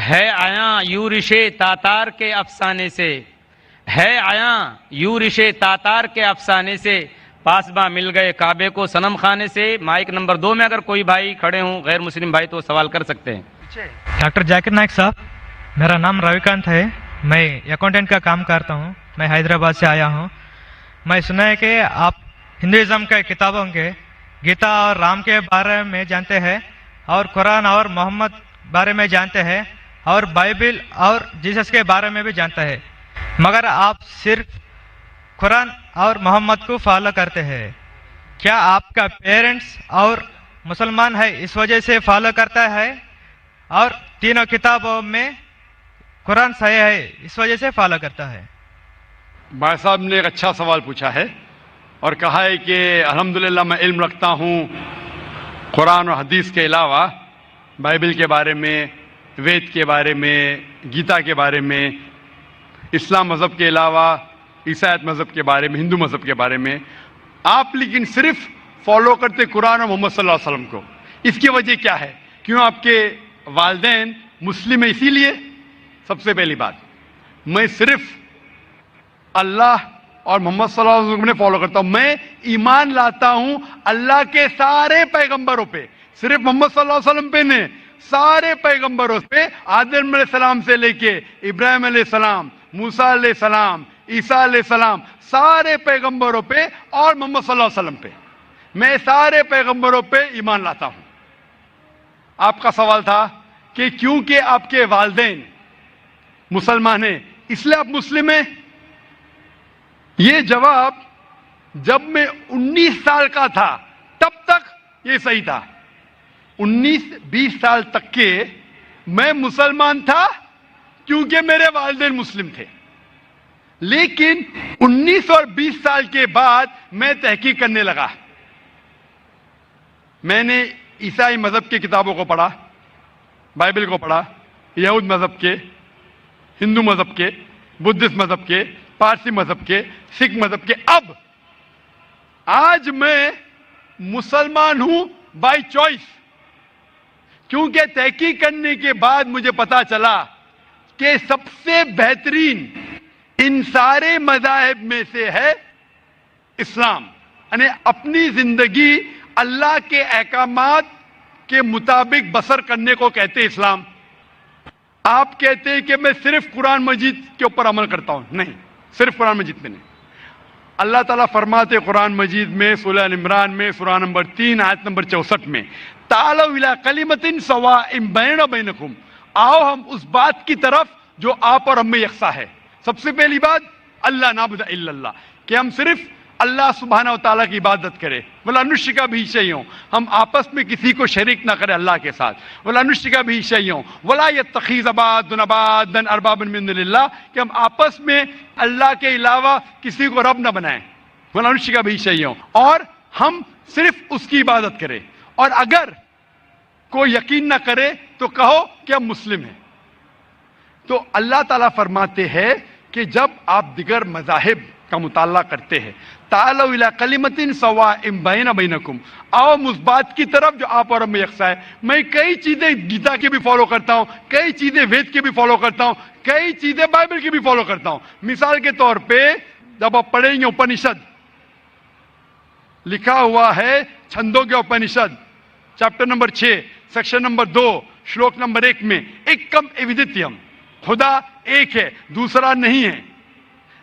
ہے آیاں یورش تاتار کے افسانے سے، ہے آیاں یورش تاتار کے افسانے سے، پاسباں مل گئے کعبے کو صنم خانے سے۔ مائک نمبر 2 میں اگر کوئی بھائی کھڑے ہوں غیر مسلم بھائی تو سوال کر سکتے ہیں۔ ڈاکٹر ذاکر نائک صاحب، میرا نام رویکانت ہے، میں اکاؤنٹنٹ کا کام کرتا ہوں، میں حیدرآباد سے آیا ہوں۔ میں سنا ہے کہ آپ ہندوازم کے کتابوں کے گیتا اور رام کے بارے میں جانتے ہیں، اور قرآن اور محمد بارے میں جانتے ہیں، اور بائبل اور جیسس کے بارے میں بھی جانتا ہے، مگر آپ صرف قرآن اور محمد کو فالو کرتے ہیں۔ کیا آپ کا پیرنٹس اور مسلمان ہے اس وجہ سے فالو کرتا ہے، اور تینوں کتابوں میں قرآن صحیح ہے اس وجہ سے فالو کرتا ہے؟ بھائی صاحب نے ایک اچھا سوال پوچھا ہے اور کہا ہے کہ الحمدللہ میں علم رکھتا ہوں قرآن اور حدیث کے علاوہ، بائبل کے بارے میں، وید کے بارے میں، گیتا کے بارے میں، اسلام مذہب کے علاوہ عیسائیت مذہب کے بارے میں، ہندو مذہب کے بارے میں۔ آپ لیکن صرف فالو کرتے قرآن اور محمد صلی اللہ علیہ وسلم کو۔ اس کی وجہ کیا ہے؟ کیوں آپ کے والدین مسلم ہیں اسی لیے؟ سب سے پہلی بات، میں صرف اللہ اور محمد صلی اللہ علیہ وسلم نے فالو کرتا ہوں۔ میں ایمان لاتا ہوں اللہ کے سارے پیغمبروں پہ، صرف محمد صلی اللہ علیہ وسلم پہ نہیں، سارے پیغمبروں پہ، آدم علیہ السلام سے لے کے ابراہیم علیہ السلام، موسیٰ علیہ السلام، عیسیٰ علیہ السلام، سارے پیغمبروں پہ اور محمد صلی اللہ علیہ وسلم پہ، میں سارے پیغمبروں پہ ایمان لاتا ہوں۔ آپ کا سوال تھا کہ کیونکہ آپ کے والدین مسلمان ہیں اس لیے آپ مسلم ہیں؟ یہ جواب جب میں 19 سال کا تھا تب تک یہ صحیح تھا۔ 19-20 سال تک کے میں مسلمان تھا کیونکہ میرے والدین مسلم تھے، لیکن 19 اور 20 سال کے بعد میں تحقیق کرنے لگا۔ میں نے عیسائی مذہب کی کتابوں کو پڑھا، بائبل کو پڑھا، یہود مذہب کے، ہندو مذہب کے، بدھسٹ مذہب کے، پارسی مذہب کے، سکھ مذہب کے۔ اب آج میں مسلمان ہوں بائی چوائس، کیونکہ تحقیق کرنے کے بعد مجھے پتا چلا کہ سب سے بہترین ان سارے مذاہب میں سے ہے اسلام، یعنی اپنی زندگی اللہ کے احکامات کے مطابق بسر کرنے کو کہتے اسلام۔ آپ کہتے ہیں کہ میں صرف قرآن مجید کے اوپر عمل کرتا ہوں، نہیں، صرف قرآن مجید میں نہیں۔ اللہ تعالیٰ فرماتے قرآن مجید میں سورہ عمران میں سورہ نمبر 3 آیت نمبر 64 میں، تعالوا الی کلمۃ سواء بیننا وبینکم، آؤ ہم اس بات کی طرف جو آپ اور ہم میں یکساں ہے۔ سب سے پہلی بات، اللہ نعبد الا اللہ، کہ ہم صرف اللہ سبحانہ و تعالیٰ کی عبادت کرے، ولا نشرک بہ شیئا، ہم آپس میں کسی کو شریک نہ کرے اللہ کے ساتھ، ولا نشرک بہ شیئا ولا یتخذ بعضنا بعضا اربابا من دون اللہ، کہ ہم آپس میں اللہ کے علاوہ کسی کو رب نہ بنائیں، ولا نشرک بہ شیئا، اور ہم صرف اس کی عبادت کریں۔ اور اگر کوئی یقین نہ کرے تو کہو کہ ہم مسلم ہیں۔ تو اللہ تعالیٰ فرماتے ہیں کہ جب آپ دیگر مذاہب کا مطالعہ کرتے ہیں، تعالوا الی کلمۃ سواء بیننا وبینکم، آؤ اس بات کی طرف جو آپ اور ہم میں یکساں ہے۔ میں کئی چیزیں گیتا کی بھی فالو کرتا ہوں، کئی چیزیں وید کی بھی فالو کرتا ہوں، کئی چیزیں بائبل کی بھی فالو کرتا ہوں۔ مثال کے طور پہ جب آپ پڑھیں گے اپنشد، لکھا ہوا ہے چھندوں کے Upanishad chapter number 6 section number 2 شلوک نمبر 1 میں، ایکم ایودتیم، خدا ایک ہے دوسرا نہیں ہے۔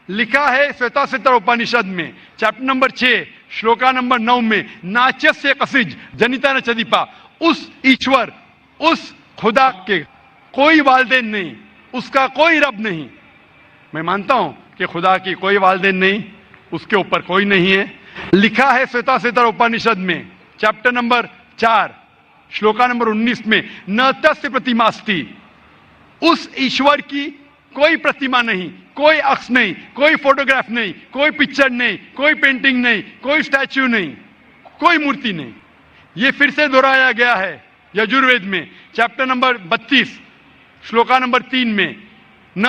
لکھا ہے سویتا ستر اپنشد میں چیپٹر نمبر 6 شلوکا نمبر 9 میں، ناچس سے قصج جنیتا نچدیپا، اس ایشور، اس خدا کے کوئی والدین نہیں، اس کا کوئی رب نہیں۔ میں مانتا ہوں کہ خدا کی کوئی والدین نہیں، اس کے اوپر کوئی نہیں ہے۔ لکھا ہے سویتا ستر اپنشد میں چیپٹر نمبر 4 شلوکا نمبر 19 میں، نہ تس پرتیماستی، اس ایشور کی کوئی پرتیما نہیں، کوئی عکس نہیں، کوئی فوٹوگراف نہیں، کوئی پکچر نہیں، کوئی پینٹنگ نہیں، کوئی اسٹیچو نہیں، کوئی مورتی نہیں۔ یہ پھر سے دہرایا گیا ہے یجوروید میں چیپٹر نمبر 32 شلوکا نمبر 3 میں، نہ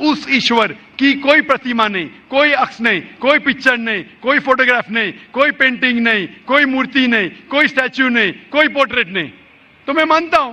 اس ایشور کی کوئی پرتیما نہیں، کوئی عکس نہیں، کوئی پکچر نہیں، کوئی فوٹوگراف نہیں، کوئی پینٹنگ نہیں، کوئی مورتی نہیں، کوئی اسٹیچو نہیں، کوئی پورٹریٹ نہیں۔ تو میں مانتا ہوں